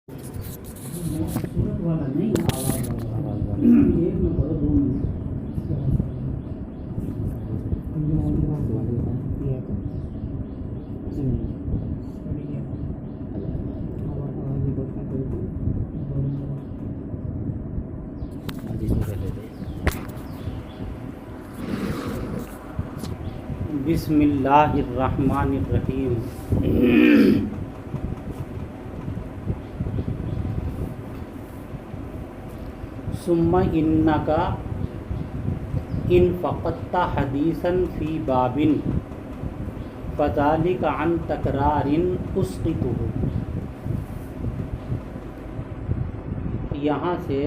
सूरत वाला नहीं, आवाज़ वाला एक में करो, दो में बिस्मिल्लाहिर्रहमानिर्रहीम। सुम्मा इन्नका इन फ़क़त्ता हदीसन फ़ी बाबिन फ़ज़ालिका अन तकरारिन उसक़ितुहु। यहाँ से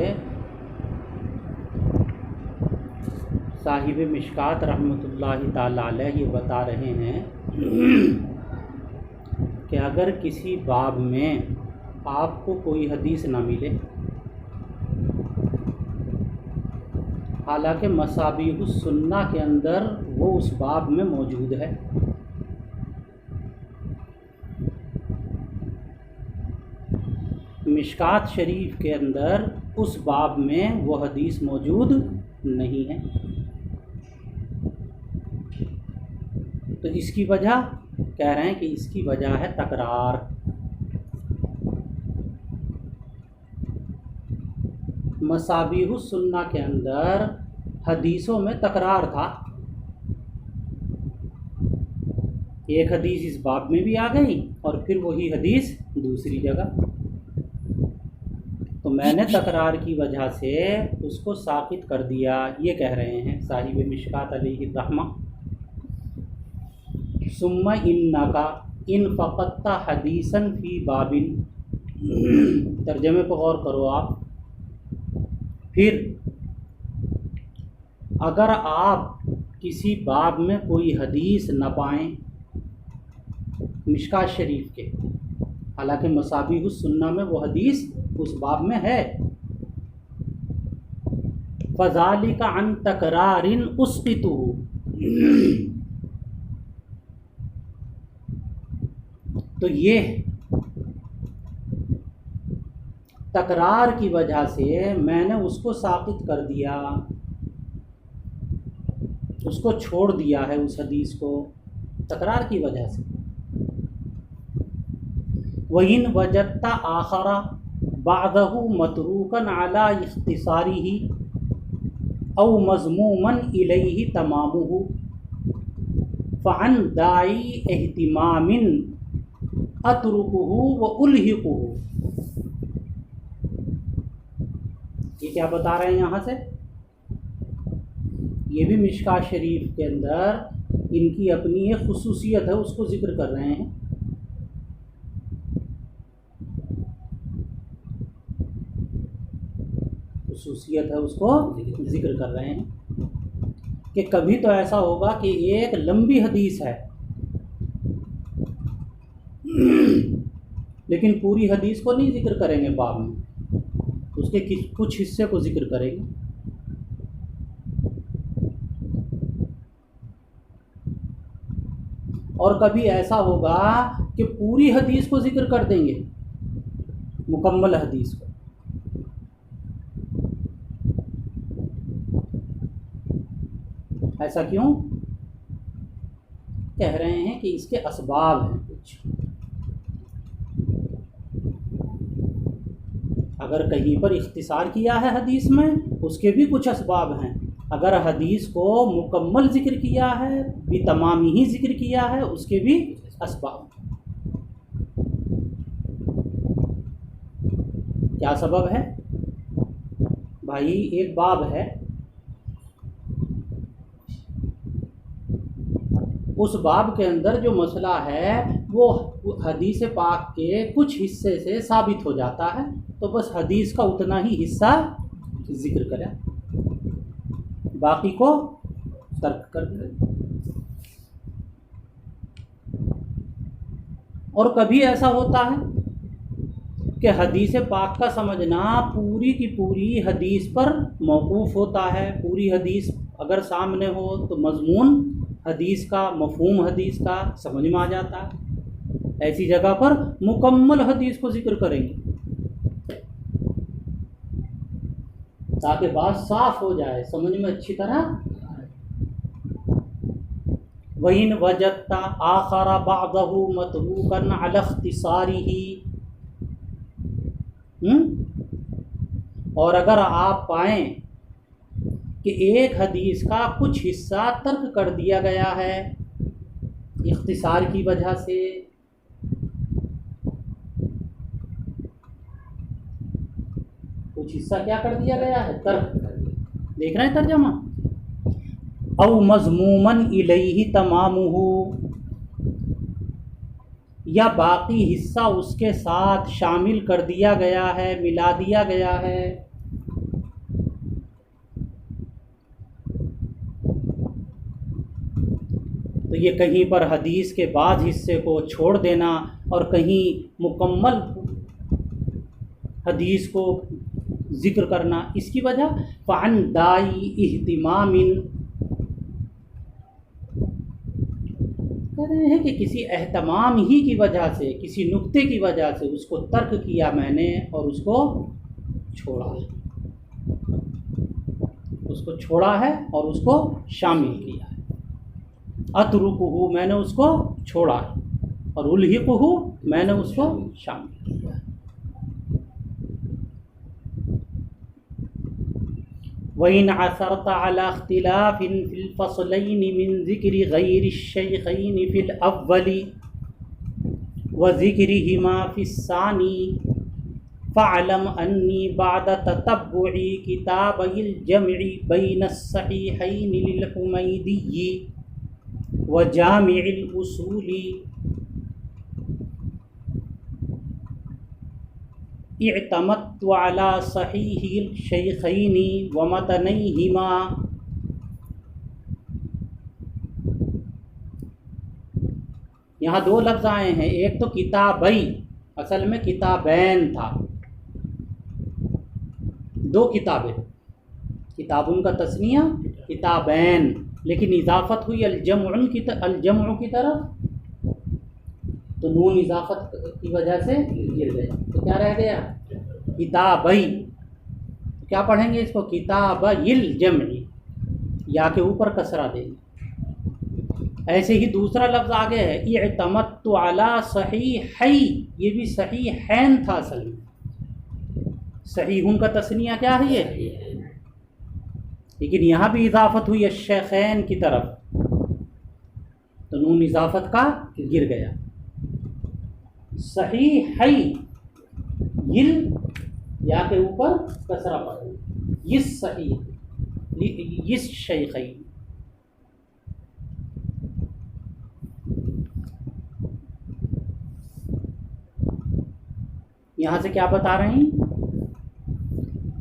साहिब मिशकात रहमतुल्लाहि ताला अलैह ये बता रहे हैं कि अगर किसी बाब में आपको कोई हदीस ना मिले, हालांकि मसाबीहुस सुन्ना के अंदर वो उस बाब में मौजूद है, मिशकात शरीफ के अंदर उस बाब में वो हदीस मौजूद नहीं है, तो इसकी वजह कह रहे हैं कि इसकी वजह है तकरार। मसाबीहुस सुन्ना के अंदर हदीसों में तकरार था, एक हदीस इस बाब में भी आ गई और फिर वही हदीस दूसरी जगह, तो मैंने तकरार की वजह से उसको साकित कर दिया, ये कह रहे हैं साहिब मिशकात अलैहि रहमा। सुम्मा इन्नका इन फ़क़त्ता हदीसन फ़ी बाबिन, तर्जमे पर गौर करो आप। फिर अगर आप किसी बाब में कोई हदीस न पाएँ मिशकात शरीफ के, हालांकि मसाबीहुस सुन्ना में वो हदीस उस बाब में है, फ़ज़ालिका अन तकरारिन उसक़ितुहु, तो ये तकरार की वजह से मैंने उसको साकित कर दिया, उसको छोड़ दिया है उस हदीस को तकरार की वजह से। वइन वजत्ता आखरा बादहु मतरूकन अला इख्तिसारिही औ मज़मूमन इलैहि तमामुहु फ़अन दाई एहतिमामिन अतरुकुहु व उल्हिकुहु। ये क्या बता रहे हैं यहाँ से? ये भी मिशकात शरीफ के अंदर इनकी अपनी एक खुसूसियत है, उसको जिक्र कर रहे हैं। खुसूसियत है उसको जिक्र कर रहे हैं कि कभी तो ऐसा होगा कि एक लंबी हदीस है लेकिन पूरी हदीस को नहीं जिक्र करेंगे बाब में, उसके कुछ हिस्से को जिक्र करेंगे। और कभी ऐसा होगा कि पूरी हदीस को जिक्र कर देंगे, मुकम्मल हदीस को। ऐसा क्यों? कह रहे हैं कि इसके असबाब हैं कुछ। अगर कहीं पर इख्तिसार किया है हदीस में, उसके भी कुछ असबाब हैं। अगर हदीस को मुकम्मल ज़िक्र किया है, भी तमामी ही ज़िक्र किया है, उसके भी असबाब। क्या सबब है भाई? एक बाब है, उस बाब के अंदर जो मसला है वो हदीस पाक के कुछ हिस्से से साबित हो जाता है, तो बस हदीस का उतना ही हिस्सा जिक्र करें, बाकी को तर्क कर दें। और कभी ऐसा होता है कि हदीस पाक का समझना पूरी की पूरी हदीस पर मौकूफ़ होता है। पूरी हदीस अगर सामने हो तो मज़मून हदीस का, मफ़हूम हदीस का समझ में आ जाता है। ऐसी जगह पर मुकम्मल हदीस को जिक्र करेंगे। ताकि बात साफ हो जाए, समझ में अच्छी तरह। वइन वजत्ता आखरा बादहु मतरूकन अला इख्तिसारिही, और अगर आप पाएं कि एक हदीस का कुछ हिस्सा तर्क कर दिया गया है इख्तिसार की वजह से, कुछ हिस्सा क्या कर दिया गया है, तर्क। देख रहे हैं तर्जमा। औ मज़मूमन इलैहि तमामुहु, या बाकी हिस्सा उसके साथ शामिल कर दिया गया है, मिला दिया गया है। तो ये कहीं पर हदीस के बाद हिस्से को छोड़ देना और कहीं मुकम्मल हदीस को ज़िक्र करना, इसकी वजह फ़अन दाई इह्तिमामिन, कह रहे हैं कि किसी एहतमाम ही की वजह से, किसी नुक्ते की वजह से उसको तर्क किया मैंने और उसको छोड़ा है, उसको छोड़ा है और उसको शामिल किया है। अतरुकुहु, मैंने उसको छोड़ा है, और उल्हिकुहु, मैंने उसको शामिल किया है। वइन असरता अला इख्तिलाफिन फिल फस्लैन मिन ज़िक्रि गैरि शैखैन फिल अव्वली व ज़िक्रिहिमा फिस्सानी फ़अलम अन्नी बअद ततब्बुइ किताबैल जमइ बैन अस्सहीहैन लिल हुमैदी व जामिउल उसूली इअतमदतु अला सहीहिल शैखैनि व मतनैहिमा। यहाँ दो लफ्ज़ आए हैं, एक तो किताबई, असल में किताबैन था, दो किताबें, किताबुन का तस्निया किताबैन, लेकिन इजाफत हुई अल-जम्उ की तरफ, तो नून इजाफत की वजह से गिर गया, तो क्या रह गया, किताबई। तो क्या पढ़ेंगे इसको, किताबइल जमई, या के ऊपर कसरा देंगे। ऐसे ही दूसरा लफ्ज़ आगे है इअतमदतु अला सहीहै, ये भी सहीहैन था असल में, सहीहुन का तस्निया क्या है ये, लेकिन यहाँ भी इजाफत हुई अश-शैखैन की तरफ, तो नून इजाफत का गिर गया। सहीहै यिल, या के ऊपर कसरा पड़ा, यिस सही, यिस शैखैन। यहाँ से क्या बता रहे हैं,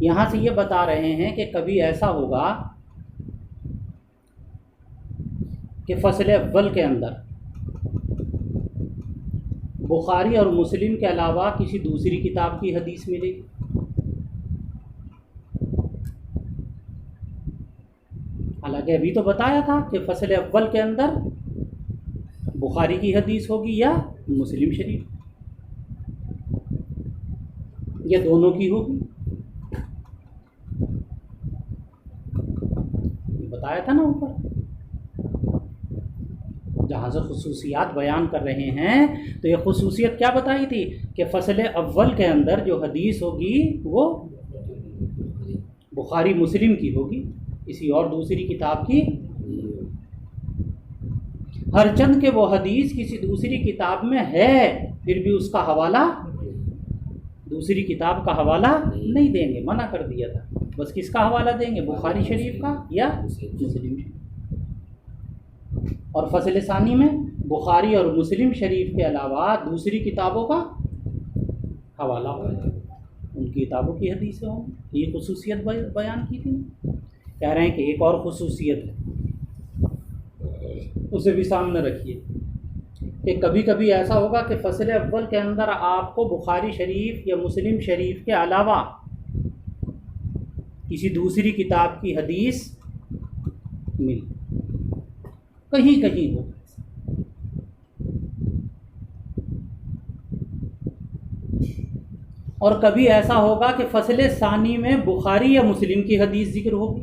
यहाँ से ये बता रहे हैं कि कभी ऐसा होगा कि फ़स्ल अव्वल के अंदर बुखारी और मुस्लिम के अलावा किसी दूसरी किताब की हदीस मिलेगी, हालांकि अभी तो बताया था कि फ़स्ल अव्वल के अंदर बुखारी की हदीस होगी या मुस्लिम शरीफ, या दोनों की होगी, बताया था ना ऊपर। जहाँ से खुसूसियात बयान कर रहे हैं, तो ये खुसूसियत क्या बताई थी कि फ़स्ल अव्वल के अंदर जो हदीस होगी वो बुखारी मुस्लिम की होगी, किसी और दूसरी किताब की, हरचंद के वो हदीस किसी दूसरी किताब में है, फिर भी उसका हवाला, दूसरी किताब का हवाला नहीं देंगे, मना कर दिया था। बस किसका हवाला देंगे, बुखारी शरीफ का या मुस्लिम शरीफ। और फ़स्ल सानी में बुखारी और मुस्लिम शरीफ के अलावा दूसरी किताबों का हवाला होगा, उन किताबों की हदीसें हों। ये खुसूसियत बयान की थी। कह रहे हैं कि एक और खुसूसियत है, उसे भी सामने रखिए कि कभी कभी ऐसा होगा कि फ़स्ल अव्वल के अंदर आपको बुखारी शरीफ या मुस्लिम शरीफ के अलावा किसी दूसरी किताब की हदीस मिली, कहीं कहीं हो। और कभी ऐसा होगा कि फसले सानी में बुखारी या मुस्लिम की हदीस जिक्र होगी,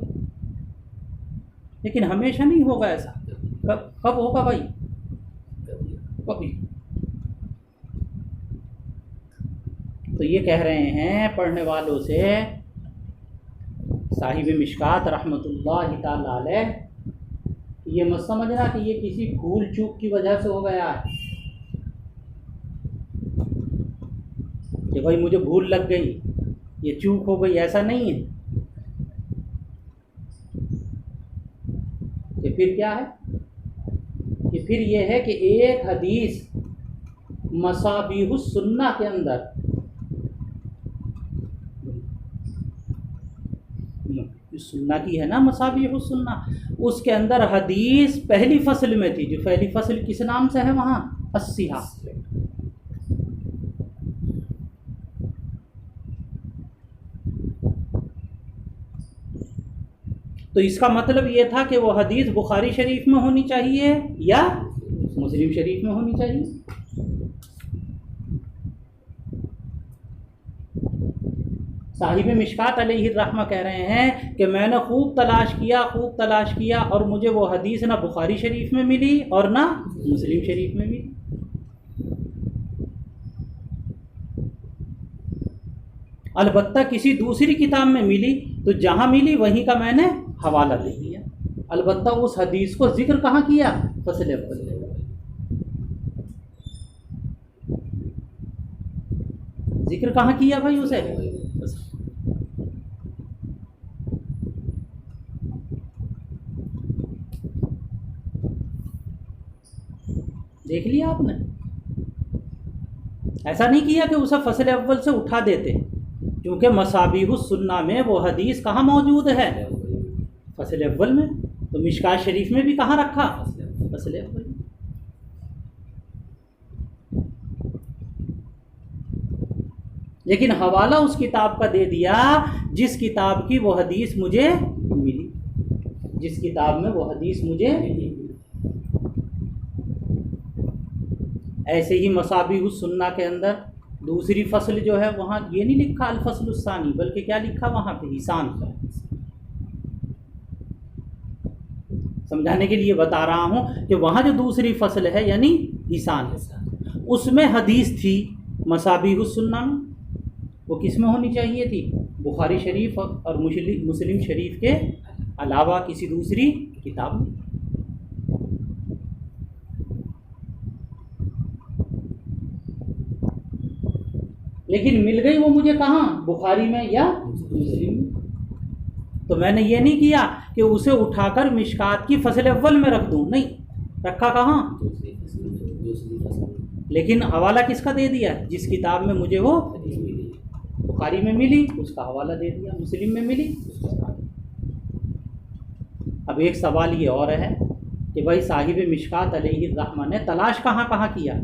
लेकिन हमेशा नहीं होगा ऐसा। कब कब होगा भाई? कभी। तो ये कह रहे हैं पढ़ने वालों से साहिब मिशकात रहमतुल्लाह ताला अलैह, ये मत समझना कि ये किसी भूल चूक की वजह से हो गया है कि भाई मुझे भूल लग गई, ये चूक हो गई, ऐसा नहीं है। कि फिर क्या है कि फिर ये है कि एक हदीस मसाबीहुस सुन्ना के अंदर, सुन्ना की है ना मसाबीहुस सुन्ना, उसके अंदर हदीस पहली फसल में थी, जो पहली फसल किस नाम से है वहाँ? अस्सिहा। तो इसका मतलब ये था कि वो हदीस बुखारी शरीफ में होनी चाहिए या मुस्लिम शरीफ में होनी चाहिए। साहिब मिशकात अलैहि रहमा कह रहे हैं कि मैंने खूब तलाश किया और मुझे वो हदीस ना बुखारी शरीफ में मिली और ना मुस्लिम शरीफ में मिली। अलबत्ता किसी दूसरी किताब में मिली, तो जहाँ मिली वहीं का मैंने हवाला दे दिया। अलबत्ता उस हदीस को जिक्र कहाँ किया? फसले अव्वल। जिक्र कहाँ किया भाई उसे? देख लिया आपने? ऐसा नहीं किया कि उसे फसले अव्वल से उठा देते, क्योंकि मसाबीहुस सुन्ना में वो हदीस कहाँ मौजूद है? फसले अव्वल में। तो मिशकात शरीफ में भी कहाँ रखा? फसले अव्वल में। लेकिन हवाला उस किताब का दे दिया जिस किताब की वो हदीस मुझे मिली, जिस किताब में वो हदीस मुझे मिली। ऐसे ही मसाबीहुस सुन्ना के अंदर दूसरी फसल जो है वहाँ ये नहीं लिखा अल फसलुस सानी, बल्कि क्या लिखा वहाँ पे? हिसान। समझाने के लिए बता रहा हूँ कि वहाँ जो दूसरी फसल है यानी हिसान, उसमें हदीस थी मसाबीहुस सुन्ना में। वो किस में होनी चाहिए थी? बुखारी शरीफ और मुस्लिम शरीफ के अलावा किसी दूसरी किताब में। लेकिन मिल गई वो मुझे कहाँ? बुखारी में या मुस्लिम में। तो मैंने ये नहीं किया कि उसे उठाकर मिशकात की फसल अव्वल में रख दूं, नहीं, रखा कहाँ? लेकिन हवाला किसका दे दिया? जिस किताब में मुझे वो बुखारी में मिली उसका हवाला दे दिया, मुस्लिम में मिली। अब एक सवाल ये और है कि भाई साहिब मिशकात अलैहि रहमा ने तलाश कहाँ कहाँ किया?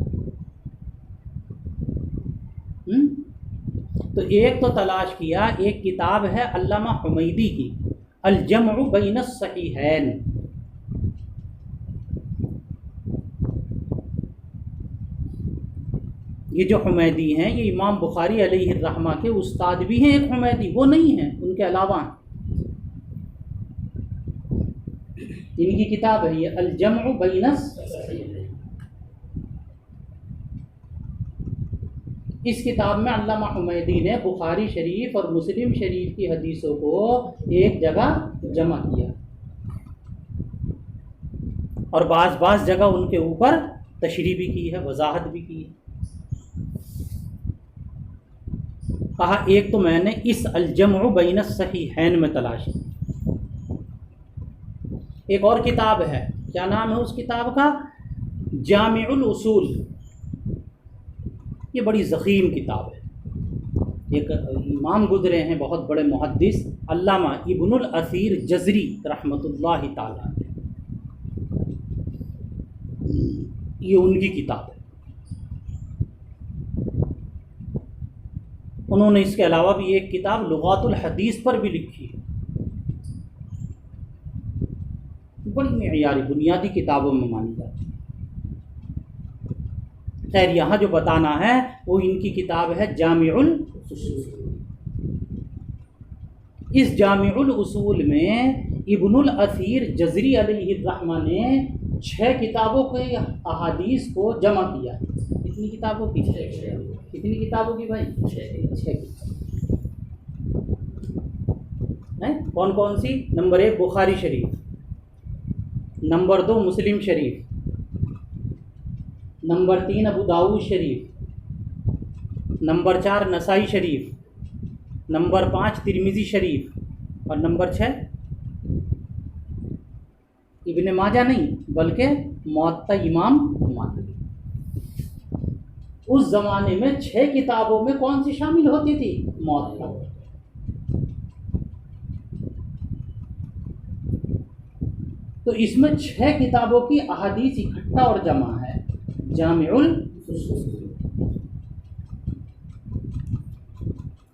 तो एक तो तलाश किया, एक किताब है अल्लामा हुमैदी की अल जम्उ बैन अस्सहीहैन। ये जो हुमैदी हैं ये इमाम बुखारी अलैहि रहमा के उस्ताद भी हैं। एक हुमैदी वो नहीं है, उनके अलावा इनकी किताब है ये अल जम्उ बैन अस्सहीहैन। इस किताब में अल्लामा हुमैदी ने बुखारी शरीफ और मुस्लिम शरीफ की हदीसों को एक जगह जमा किया और बाज़ जगह उनके ऊपर तशरीह भी की है, वजाहत भी की है। कहा एक तो मैंने इस अल जम्उ बैन अस्सहीहैन में तलाश की। एक और किताब है, क्या नाम है उस किताब का? जामिउल उसूल। ये बड़ी ज़ख़ीम किताब है। एक इमाम गुज़रे हैं बहुत बड़े मुहद्दिस अल्लामा इब्नुल असीर जज़री रहमतुल्लाहि ताला, ये उनकी किताब है। उन्होंने इसके अलावा भी एक किताब लुगातुल हदीस पर भी लिखी है। बड़ी मेयारी बुनियादी किताबों में मानी जाती है। खैर यहाँ जो बताना है वो इनकी किताब है जामिउल इस जामिउल उसूल में इब्नुल असीर जज़री अलैहिर्रहमा ने 6 किताबों के अहादीस को जमा किया। कितनी किताबों की? कितनी किताबों की भाई? 6 हैं। कौन कौन सी? नंबर 1 बुखारी शरीफ, नंबर 2 मुस्लिम शरीफ, नंबर 3 अबू दाऊद शरीफ, नंबर 4 नसाई शरीफ, नंबर 5 तिरमिज़ी शरीफ और नंबर 6 इब्ने माजा नहीं बल्कि मुअत्ता इमाम मालिक। उस ज़माने में 6 किताबों में कौन सी शामिल होती थी? मुअत्ता। तो इसमें 6 किताबों की अहादीस इकट्ठा और जमा है जामिउल उसूल।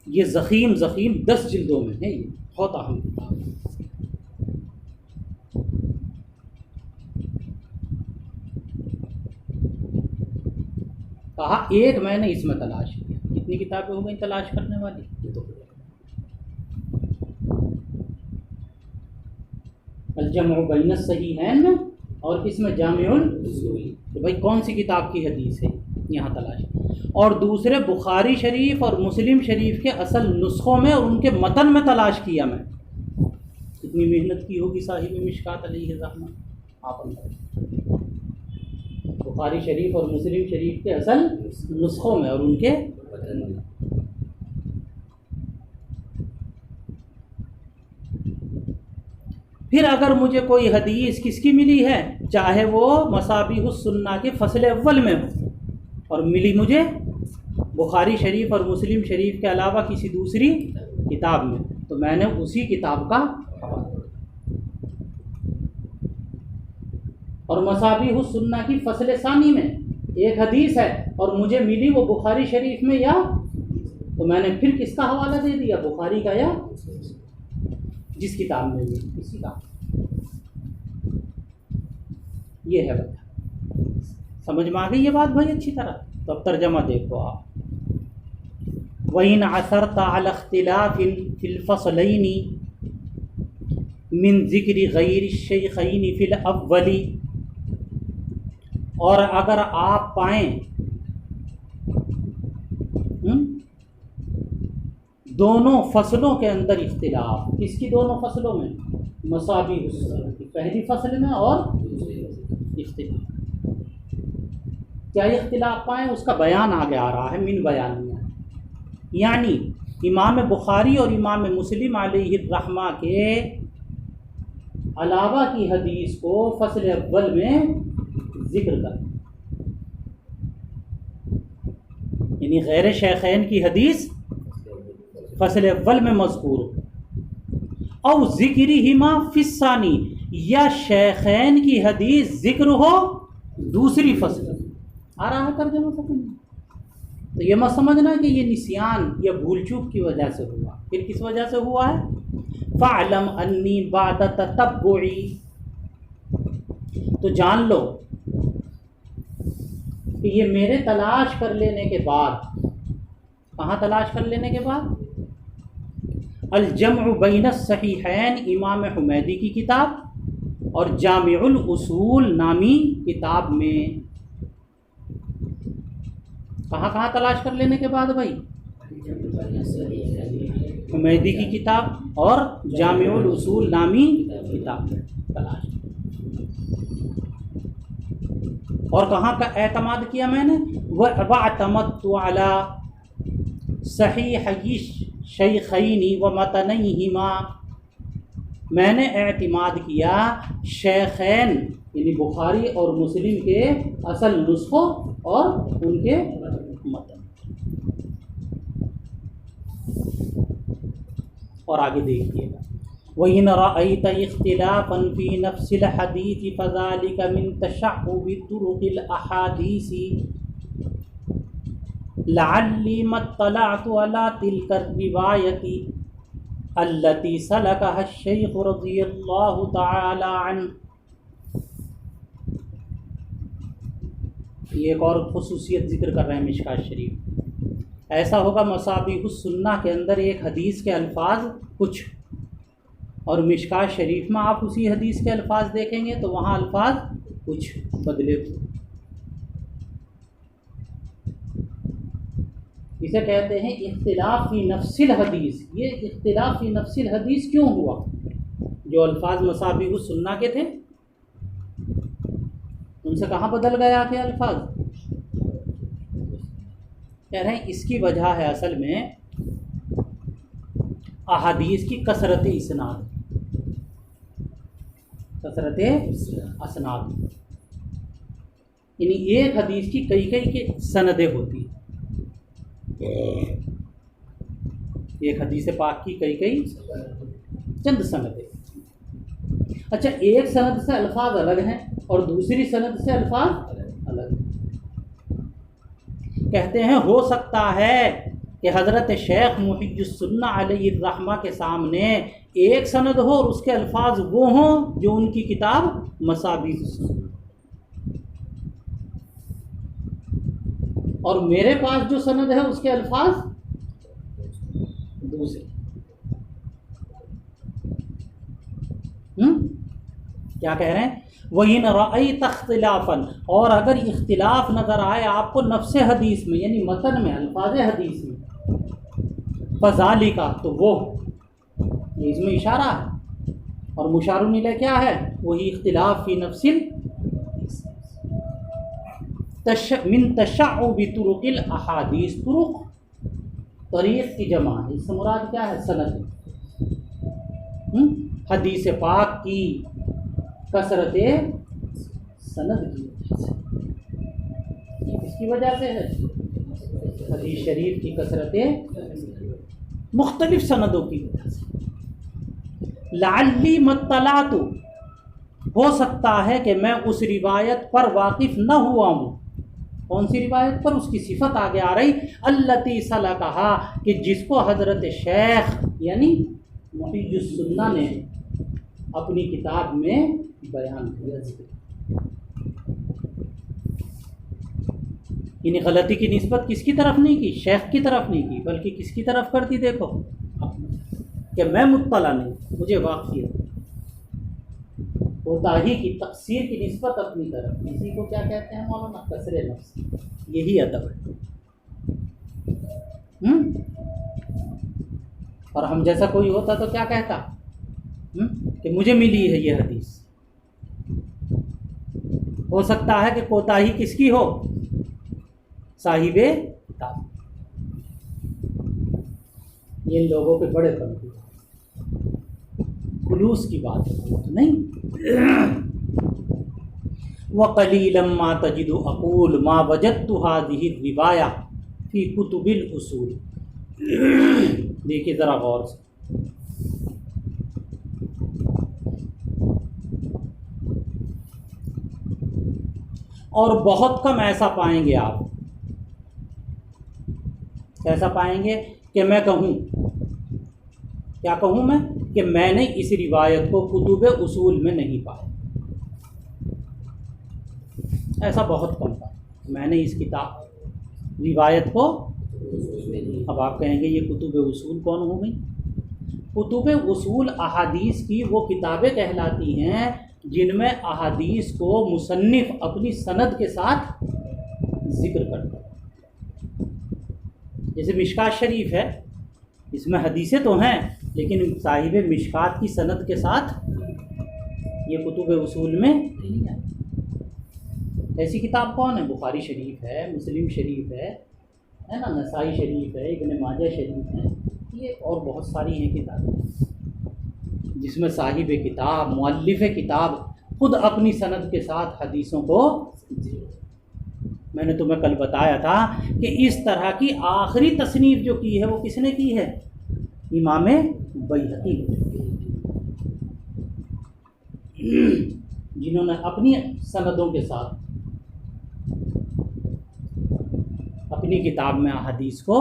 ये ज़ख़ीम 10 जिल्दों में है। ये बहुत अहम किताब है। कहा एक मैंने इसमें तलाश किया। कितनी किताबें हो गई तलाश करने वाली? अल-जम्उ बैन सहीहैन में और किसमें? जामिउल उसूल। तो भाई कौन सी किताब की हदीस है यहाँ तलाश। और दूसरे बुखारी शरीफ और मुस्लिम शरीफ के असल नुस्खों में और उनके मतन में तलाश किया मैं। कितनी मेहनत की होगी साहिब मिशकात अलैहिर्रहमा। आप बुखारी शरीफ और मुस्लिम शरीफ के असल नुस्खों में और उनके मतन में। फिर अगर मुझे कोई हदीस किसकी मिली है, चाहे वो मसाबिहुस सुन्ना के फसल अव्वल में हो और मिली मुझे बुखारी शरीफ और मुस्लिम शरीफ के अलावा किसी दूसरी किताब में, तो मैंने उसी किताब का और मसाबिहुस सुन्ना की फसल सानी में एक हदीस है और मुझे मिली वो बुखारी शरीफ में या, तो मैंने फिर किसका हवाला दे दिया? बुखारी का या जिस किताब में मिली किसी का। ये है बता। समझ में आ गई ये बात भाई अच्छी तरह? तो अब तर्जमा देखो आप। वइन असरता अला इख्तिलाफिन फिल फसलैनि मिन ज़िक्रि गैरि शैखैनि फिल अव्वली। और अगर आप पाएं दोनों फसलों के अंदर इख्तिलाफ, किसकी दोनों फसलों में? मसाबिहुस सुन्ना की पहली फसल में और इख्तिलाफ। क्या इख्तिलाफ पाएं उसका बयान आगे आ रहा है। मिन बयानिया यानी इमाम बुखारी और इमाम मुस्लिम अलैहिर्रहमा के अलावा की हदीस को फसल अव्वल में जिक्र कर, यानी गैर शेखैन की हदीस फसल अव्वल में मज़कूर और ज़िक्रिहिमा फिस्सानी, या शेखैन की हदीस जिक्र हो दूसरी फसल। आ रहा है तर्जुमा समझ? तो ये मत समझना कि ये निस्यान या भूल चूक की वजह से हुआ। फिर किस वजह से हुआ है? फ़अलम अन्नी बाद ततब्बुई, तो जान लो कि ये मेरे तलाश कर लेने के बाद, कहाँ तलाश कर लेने के बाद? अल-जम्उ बैन सहीहैन इमाम हुमैदी की किताब और जामिउल उसूल नामी किताब में। कहाँ तलाश कर लेने के बाद भाई? हुमैदी की किताब और जामिउल उसूल नामी किताब में तलाश। और कहाँ का एतमाद किया मैंने? वअतमद्तु अला सहीही शैखैनि व मतनैहिमा, मैंने एतमाद किया शेखैन यानी बुखारी और मुस्लिम के असल नुस्खों और उनके मतन। और आगे देखिएगा, वइन रअयत इख्तिलाफन फी नफ्सिल हदीस फज़ालिका मिन तशअ्उबि तुरुक़िल अहादीसी लअल्ली मत्तलअतु अला तिल्का रिवायति अल्लती सलकहा शेख रज़ियल्लाहु तआला अन्हु। ये एक और खुसूसियत जिक्र कर रहे हैं मिशकात शरीफ। ऐसा होगा मसाबिहुस सुन्ना के अंदर एक हदीस के अल्फाज कुछ, और मिशकात शरीफ में आप उसी हदीस के अल्फाज देखेंगे तो वहाँ अल्फाज कुछ बदले हुए। इसे कहते हैं इख्तिलाफ फी नफ्सिल हदीस। ये इख्तिलाफ फी नफ्सिल हदीस क्यों हुआ? जो अल्फाज मसाबिहुस सुन्ना के थे उनसे कहाँ बदल गया थे अल्फाज? कह रहे हैं इसकी वजह है असल में अहादीस की कसरत इसनाद, कसरत असनाद। यानी एक हदीस की कई कई के सनदें होती हैं, एक हदीस पाक की कई कई चंद सनदें। अच्छा, एक सनद से अल्फाज अलग हैं और दूसरी सनद से अल्फाज अलग हैं। कहते हैं हो सकता है कि हज़रत शेख मुहिद्दीस सुन्ना अलैहिर्रहमा के सामने एक सनद हो और उसके अल्फाज वो हों जो उनकी किताब मसाबिहुस सुन्ना, और मेरे पास जो सनद है उसके अल्फाज दूसरे। क्या कह रहे हैं? वही न रअई तख्तिलाफन, और अगर इख्तिलाफ नज़र आए आपको नफ्स हदीस में यानी मतन में अल्फाज हदीस में, फजाली का, तो वो ये इसमें इशारा है। और मुशारुन इलैह क्या है? वही इख्तिलाफ फी नफ्सिल मिन तशअ्उबि तुरुकिल अहादीस। तुरुक तरीक़ की जमा है, इससे मुराद क्या है? सनद। हदीस पाक की कसरत सनद की वजह से, किसकी वजह से है? हदीस शरीफ की कसरत मुख्तलिफ सनदों की वजह से। लअल्ली मत्तलातु, हो सकता है कि मैं उस रिवायत पर वाकिफ़ न हुआ हूँ। कौन सी रिवायत पर? उसकी सिफत आगे आ रही, अल्लती सलकहा, कि जिसको हज़रत शेख यानी मुहिद्दीस सुन्ना ने अपनी किताब में बयान किया। यानी गलती की निस्बत किसकी तरफ नहीं की? शेख की तरफ नहीं की, बल्कि किसकी तरफ कर दी? देखो कि मैं मुत्तला नहीं, मुझे वाक़ियत कोताही की तक़सीर की निस्बत अपनी तरफ। इसी को क्या कहते हैं मौलाना? कसरे नफ्स। यही अदब है। और हम जैसा कोई होता तो क्या कहता कि मुझे मिली है ये हदीस। हो सकता है कि कोताही किसकी हो? साहिबे किताब। ये लोगों के बड़े पन की खुलूस की बात है नहीं। वक़लीलम मा तजिदु अक़ूल मा वजदतु हाज़िहि रिवाया फ़ी कुतुबिल उसूल। देखिए ज़रा गौर से, और बहुत कम ऐसा पाएंगे आप। कैसा पाएंगे कि मैं कहूँ, क्या कहूँ मैं? कि मैंने इस रिवायत को कुतुब उसूल में नहीं पाया। ऐसा बहुत कम पाया मैंने इस किताब रिवायत को। अब आप कहेंगे ये कुतुब उसूल कौन हो गई? कुतुब उसूल अहादीस की वो किताबें कहलाती हैं जिनमें अहादीस को मुसन्निफ अपनी सनद के साथ जिक्र करता है। जैसे मिशकात शरीफ है, इसमें हदीसें तो हैं लेकिन साहिब मिशकात की सनद के साथ ये कुतुब उसूल में नहीं आई। ऐसी किताब कौन है? बुखारी शरीफ है, मुस्लिम शरीफ है ना, नसाई शरीफ है, इब्न माजा शरीफ है, ये और बहुत सारी हैं किताबें जिसमें साहिब किताब, मुअल्लिफ़ किताब खुद अपनी सनद के साथ हदीसों को। मैंने तुम्हें कल बताया था कि इस तरह की आखिरी तसनीफ़ जो की है वो किसने की है? इमाम बैहक़ी, जिन्होंने अपनी सनदों के साथ अपनी किताब में हदीस को।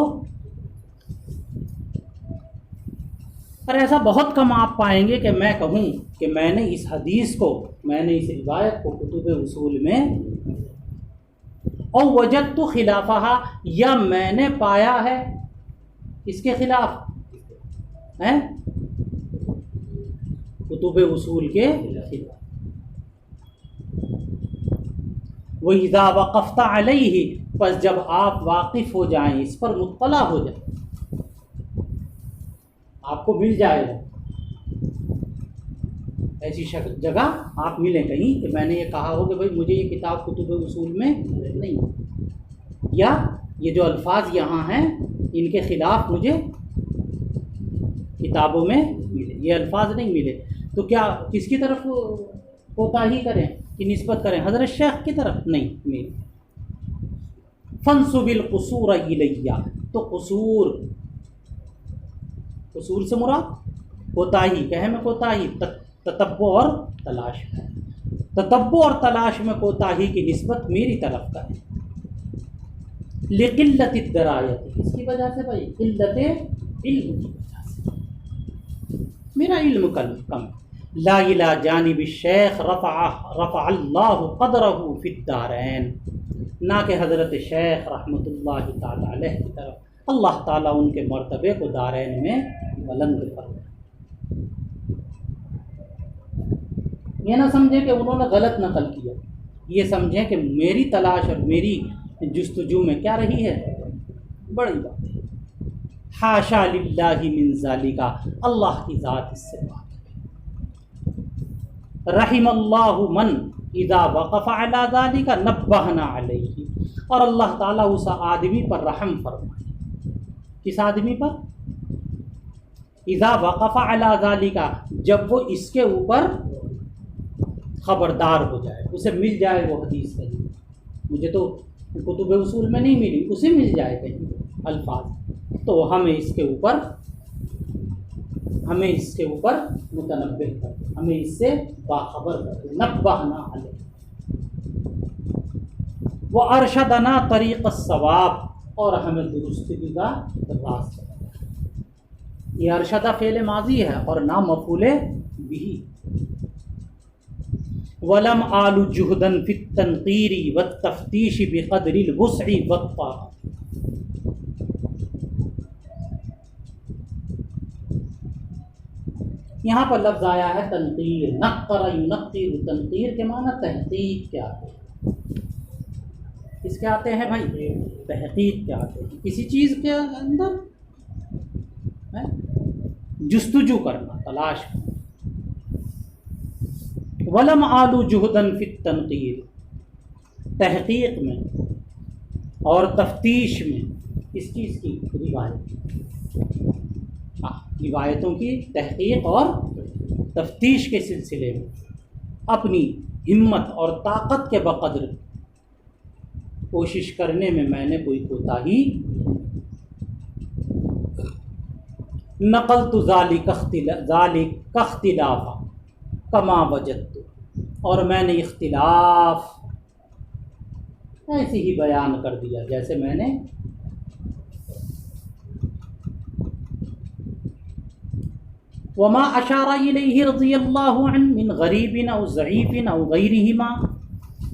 पर ऐसा बहुत कम आप पाएंगे कि मैं कहूँ कि मैंने इस हदीस को, मैंने इस रिवायत को कुतुब उसूल में। और वजदतु खिलाफहा, या मैंने पाया है इसके खिलाफ है, कुतुब उसूल के खिलाफ। वो इज़ा वक़फ़्ता अलैहि, बस जब आप वाकिफ़ हो जाएं, इस पर मुत्तला हो जाए, आपको मिल जाएगा ऐसी जगह आप मिलें कहीं कि मैंने ये कहा हो कि भाई मुझे ये किताब कुतुब उसूल में नहीं, या ये जो अल्फाज यहाँ हैं इनके ख़िलाफ़ मुझे किताबों में मिले, ये अल्फाज नहीं मिले, तो क्या किसकी तरफ कोताही करें कि निस्बत करें? हज़रत शेख की तरफ नहीं, मेरी। फंसुबिल क़ुसूर इलैया, तो कसूर से मुराद कोताही, कहे में कोताही, ततब्बु और तलाश, ततब्बु और तलाश में कोताही की निस्बत मेरी तरफ करें। लिक़िल्लति दरायत, इसकी वजह से भाई क़िल्लते इल्म की वजह से, मेरा इल्म कम। ला इला जानिब शेख रफ़अल्लाहु क़दरहु फ़िद्दारैन, ना कि हज़रत शेख रहमतुल्लाहि ताला अलैह की तरफ अल्लाह ताला उनके मर्तबे को दारैन में बुलंद फरमाए। ये ना समझें कि उन्होंने गलत नकल किया, ये समझें कि मेरी तलाश और मेरी जुस्तजू में क्या रही है, बड़ी बात। हाशा लिल्लाहि मिन ज़ालिका, अल्लाह की ज़ात इससे बात। रहिमल्लाहु मन इज़ा वक़फ़ अला ज़ालिका नब्बहना अलैहि, और अल्लाह ताला उस आदमी पर रहम फरमाए। किस आदमी पर? इज़ा वक़फ़ अला ज़ालिका, जब वो इसके ऊपर ख़बरदार हो जाए, उसे मिल जाए वो हदीस कहीं, मुझे तो कुतुब उसूल में नहीं मिली, उसे मिल जाए कहीं अल्फाज, तो हमें इसके ऊपर मुतनब्बिह कर, हमें इससे बाखबर कर, नब्बहना अलैहि व अरशदना तरीक़ सवाब, और हमें दुरुस्ती का रास्ता। ये अरशदा फ़ेल माजी है और ना मफ़ूले बिही। वलम आलू जुहदन फित तनकीरी व तफ्तीशी बिक़दरिल वुस्ई व ताक़त, यहाँ पर लफ्ज़ आया है तनकीर, नक़्क़र युनक़्क़िर, तनकीर के माना तहक़ीक़ के आते हैं। किसके आते हैं भाई? तहक़ीक़ के आते हैं, किसी चीज़ के अंदर जुस्तजू करना, तलाश करना। वलम आलू जुहदन फित तनकीर, तहक़ीक़ में और तफ्तीश में, इस चीज़ की रिवायतों की तहक़ीक़ और तफ्तीश के सिलसिले में अपनी हिम्मत और ताकत के बक़द्र कोशिश करने में मैंने कोई कोताही। नक़ल्तु ज़ालिका इख्तिलाफ़ा कमा वजदतु, और मैंने इख्तिलाफ़ ऐसे ही बयान कर दिया जैसे मैंने। वमा अशारा इलैहि रज़ियल्लाहु अन्हु मिन गरीबिन औ ज़ईफ़िन औ गैरिहिमा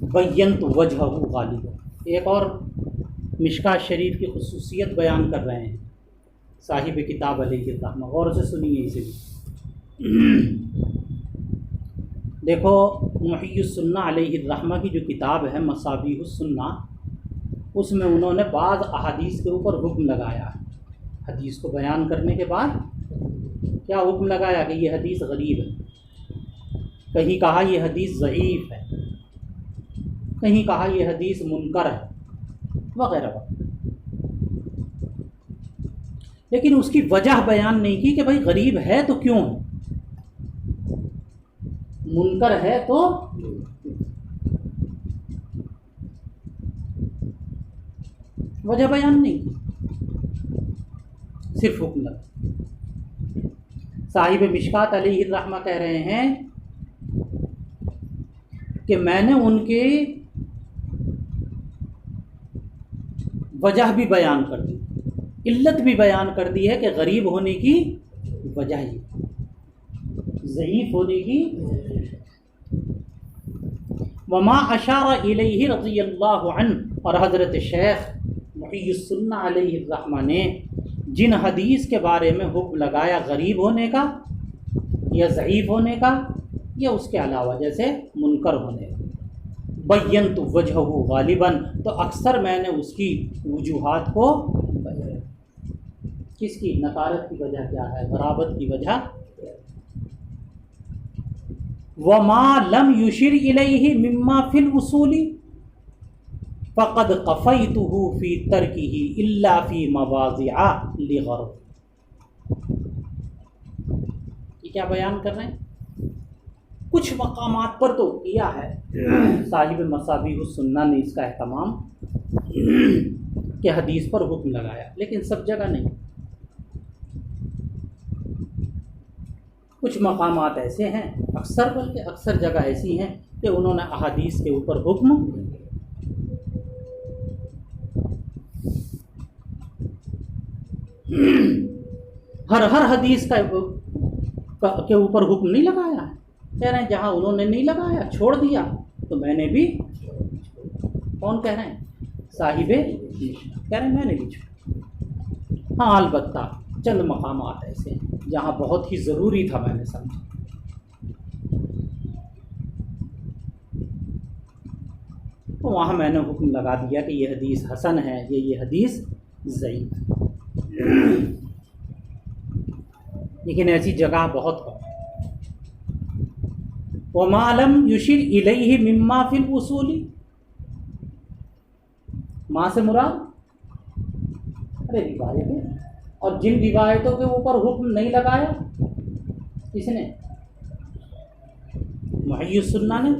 बय्यन्तु वजहहु गालिबा। एक और मिशकात शरीफ की खुसूसियत बयान कर रहे हैं साहिब किताब अलैहि रहमा, गौर से सुनिए इसे भी। देखो मुहिय्युस्सुन्ना अलैहि रहमा की जो किताब है मसाबीहुस्सुन्ना, उसमें उन्होंने बाज़ अहादीस के ऊपर हुक्म लगाया है। हदीस को बयान करने के बाद क्या हुक्म लगाया कि ये हदीस गरीब है, कहीं कहा ये हदीस ज़ईफ़ है, कहीं कहा ये हदीस मुनकर है, वगैरह वगैरह। लेकिन उसकी वजह बयान नहीं की कि भाई गरीब है तो क्यों है, मुनकर है तो वजह बयान नहीं की, सिर्फ हुक्म लगा। साहिब मिशकात अलैहि रहमा कह रहे हैं कि मैंने उनके वजह भी बयान कर दी, इल्लत भी बयान कर दी है कि गरीब होने की वजह ही, ज़ईफ़ होने की। वमा अशारा इलैहि रज़ियल्लाहु अन्हु, और हज़रत शेख मुहिय्यिस्सुन्ना अलैहि रहमा ने जिन हदीस के बारे में हुक्म लगाया गरीब होने का या ज़ईफ़ होने का या उसके अलावा जैसे मुनकर होने का, बय्यन्तु वजहहु गालिबन, तो अक्सर मैंने उसकी वजूहात को बयान, किसकी नकारत की वजह क्या है, गराबत की वजह, वमा लम युशिर इलैहि मिम्मा फिल उसूली फ़क़द क़फ़ैतुहु फ़ी तर्किही इल्ला फ़ी मवाज़िअ लिग़र्ज़। ये क्या बयान कर रहे हैं? कुछ मकामात पर तो किया है साहिब मसाबीहुस सुन्ना ने इसका एहतमाम कि हदीस पर हुक्म लगाया, लेकिन सब जगह नहीं। कुछ मकामात ऐसे हैं, अक्सर बल्कि अक्सर जगह ऐसी हैं कि उन्होंने अहादीस के ऊपर हुक्म हर हदीस के ऊपर हुक्म नहीं लगाया है। कह रहे हैं जहाँ उन्होंने नहीं लगाया छोड़ दिया तो मैंने भी, कौन कह रहे हैं? साहिबे कह रहे हैं मैंने भी छोड़ा। हाँ अलबत्ता चंद मकामात ऐसे हैं जहाँ बहुत ही ज़रूरी था, मैंने समझा। तो वहाँ मैंने हुक्म लगा दिया कि ये हदीस हसन है, ये हदीस ज़ईफ़। लेकिन ऐसी जगह बहुत है। वमा लम युशिर इलैहि मिम्मा फिल उसूली, माँ से मुराद अरे रिवायतें, और जिन रिवायतों के ऊपर हुक्म नहीं लगाया किसने? मुहिय्यिस्सुन्ना ने।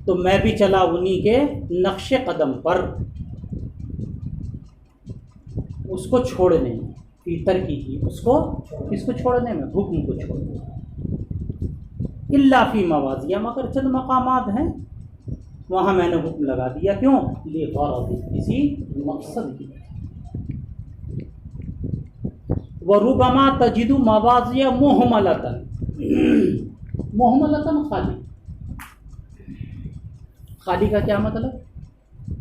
तो मैं भी चला उन्हीं के नक्शे कदम पर, उसको छोड़ने में, फीतर की उसको किसको छोड़ने में? हुक्म को छोड़ने में। इल्ला फी मवाज़िया, मगर चंद मकामात हैं वहाँ मैंने हुक्म लगा दिया। क्यों? लिग़रज़, किसी मकसद की। वरुबमा तजिदु मवाज़िया मुहमलतन, मुहमलतन खाली। खाली का क्या मतलब?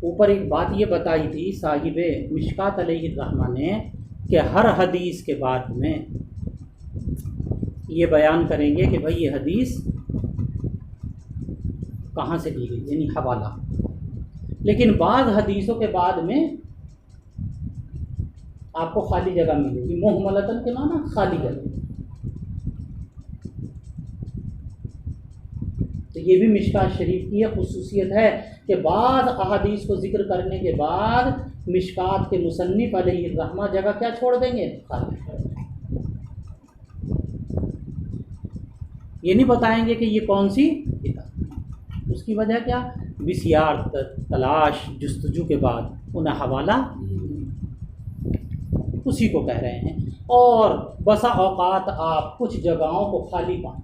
ऊपर एक बात ये बताई थी साहिबे मिशकात अलैहि रहमा ने कि हर हदीस के बाद में ये बयान करेंगे कि भाई ये हदीस कहाँ से ली गई, यानी हवाला। लेकिन बाद हदीसों के बाद में आपको खाली जगह मिलेगी। मुहमलतन के माना खाली जगह। तो ये भी मिशकात शरीफ की खुसूसियत है कि बाद अहादीस को जिक्र करने के बाद मिशकात के मुसन्निफ अलैहि रहमा जगह क्या छोड़ देंगे? खाली। ये नहीं बताएंगे कि ये कौन सी किताब। उसकी वजह क्या? बिसियार तलाश जुस्तजू के बाद उन्हें हवाला उसी को कह रहे हैं। और बसा औकात आप कुछ जगहों को खाली पाएं,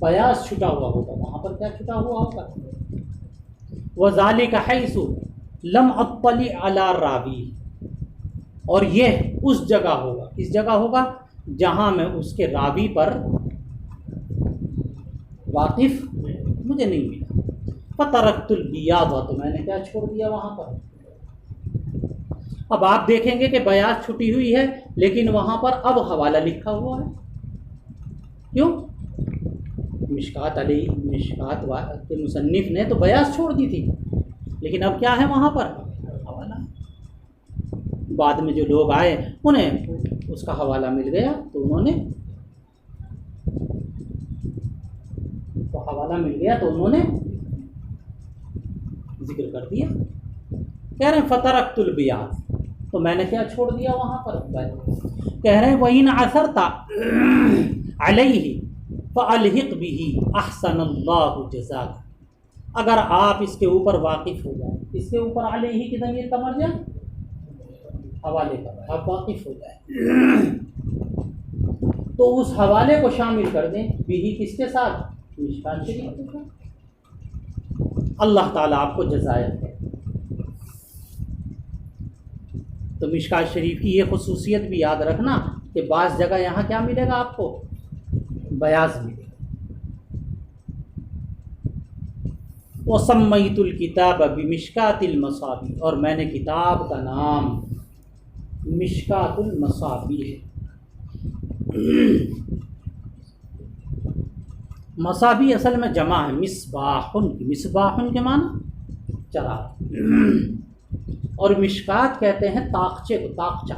बयास छुटा हुआ होगा, वहाँ पर क्या छुटा हुआ होगा? वज़ालिका हैसु लम अत्तली अला रावी, और यह उस जगह होगा, किस जगह होगा? जहाँ मैं उसके रावी पर वाकिफ मुझे नहीं मिला। फतरक्तुल बियाज़ा, तो मैंने क्या छोड़ दिया वहाँ पर? अब आप देखेंगे कि बयास छुटी हुई है लेकिन वहाँ पर अब हवाला लिखा हुआ है। क्यों? मिशकात के मुसन्निफ ने तो बयास छोड़ दी थी, लेकिन अब क्या है वहाँ पर? हवाला। बाद में जो लोग आए उन्हें उसका हवाला मिल गया तो उन्होंने जिक्र कर दिया। कह रहे हैं फतरक्तुल बियाज़, तो मैंने क्या छोड़ दिया वहाँ पर? कह रहे हैं वइन असरता अलैहि फ़अल्हिक़ बिही अहसनल्लाहु जज़ाक, अगर आप इसके ऊपर वाकिफ़ हो जाए, इसके ऊपर अलैहि की ज़मीर का मर्जा हवाले का, आप वाकिफ़ हो जाए तो उस हवाले को शामिल कर दें बिही किसके साथ? मिशकात शरीफ के साथ। अल्लाह ताला आपको जज़ाया है। तो मिशकात शरीफ की ये खुसूसियत भी याद रखना कि बाज़ जगह यहाँ क्या मिलेगा आपको? बयाज़ मिलेगा। वसम्मैतुल किताब बिमिश्कातिल मसाबी, और मैंने किताब का नाम मिश्कातुल मसाबी है। मसाबी असल में जमा है मिसबाहुन की, मिसबाहुन के माना चराग, और मिश्कात कहते हैं ताकचे को, ताकचा।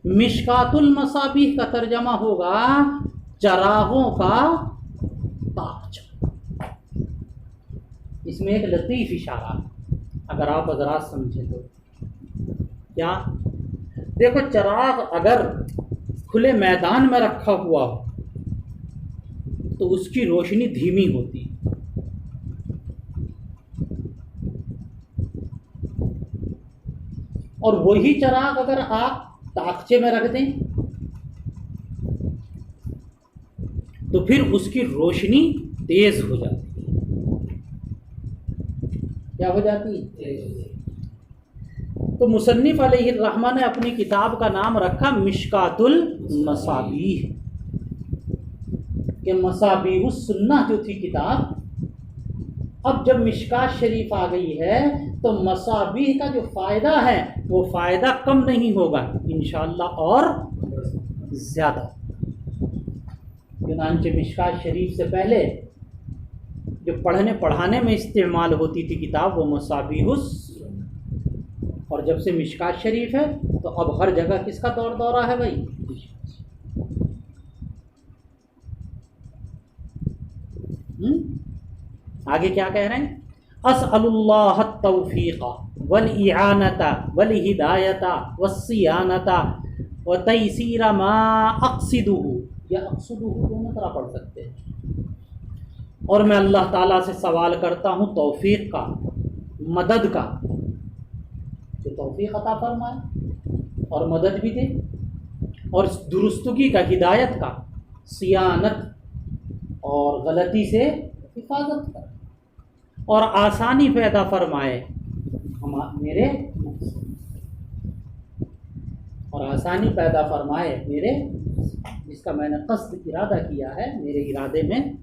मिश्कातुल मसाबीह का तर्जमा होगा चरागों का ताकचा। इसमें एक लतीफ़ इशारा, अगर आप हज़रात समझें तो क्या, देखो चराग अगर खुले मैदान में रखा हुआ हो तो उसकी रोशनी धीमी होती है, और वही चराग अगर आप ताकचे में रख दें तो फिर उसकी रोशनी तेज हो जाती है। क्या हो जाती है? तो मुसन्निफ अलैहिर्रहमा ने अपनी किताब का नाम रखा मिश्कातुल मसाबीह, कि मसाबीहुस सुन्नह जो थी किताब, अब जब मिश्कात शरीफ आ गई है तो मसाबीह का जो फ़ायदा है वो फ़ायदा कम नहीं होगा इंशाअल्लाह, और ज़्यादा। चुनांचे मिश्कात शरीफ से पहले जो पढ़ने पढ़ाने में इस्तेमाल होती थी किताब वो मसाबीहुस, और जब से मिश्कात शरीफ है तो अब हर जगह किसका दौर दौरा है भाई? आगे क्या कह रहे हैं? अस्अलुल्लाह तौफीक़ा वल इआनता वल हिदायता वस्सियानता व तैसीरा मा अक़सिदुहु, या अक़सिदुहु दोनों तरह पढ़ सकते हैं। और मैं अल्लाह ताला से सवाल करता हूँ तौफीक का, मदद का, जो तौफीक अता फरमाए और मदद भी दे, और दुरुस्तगी का, हिदायत का, सियानत और गलती से हिफाजत कर, और आसानी पैदा फरमाए मेरे, और आसानी पैदा फरमाए मेरे, जिसका मैंने कस्द इरादा किया है, मेरे इरादे में।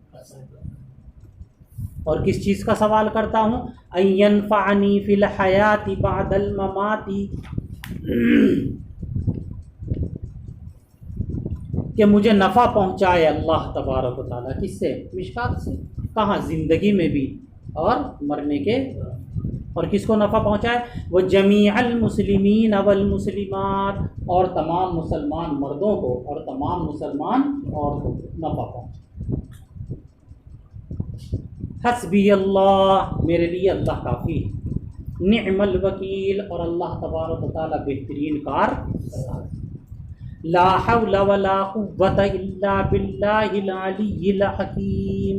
और किस चीज़ का सवाल करता हूँ? अय्यनफ़अनी फ़िल हयाति बअदल ममाती, कि मुझे नफ़ा पहुँचाए अल्लाह तबारक व तआला, किससे? मिश्कात से। कहाँ? ज़िंदगी में भी और मरने के। और किसको नफ़ा पहुँचाए? वो जमीअल मुस्लिमीन वल मुस्लिमात, और तमाम मुसलमान मर्दों को और तमाम मुसलमान औरतों को नफ़ा पहुँचाए। हस्बी अल्लाह, मेरे लिए अल्लाह काफ़ी है। निअमल वकील, और अल्लाह तबारक व तआला बेहतरीन कार। ला हौला वला कुव्वता इल्ला बिल्लाहिल अलिय्यिल हकीम।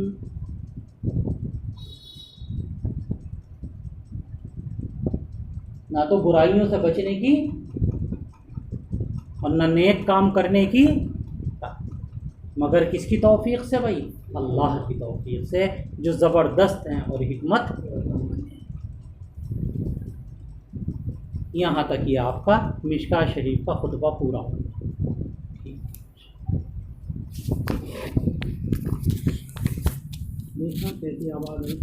ना तो बुराइयों से बचने की और न नेक काम करने की, मगर किसकी तौफीक से भाई? अल्लाह की तौफीक से, जो ज़बरदस्त हैं और हिकमत। यहाँ तक ये आपका मिश्कात शरीफ का खुतबा पूरा हो गया। देखना कैसी आवाज़ है।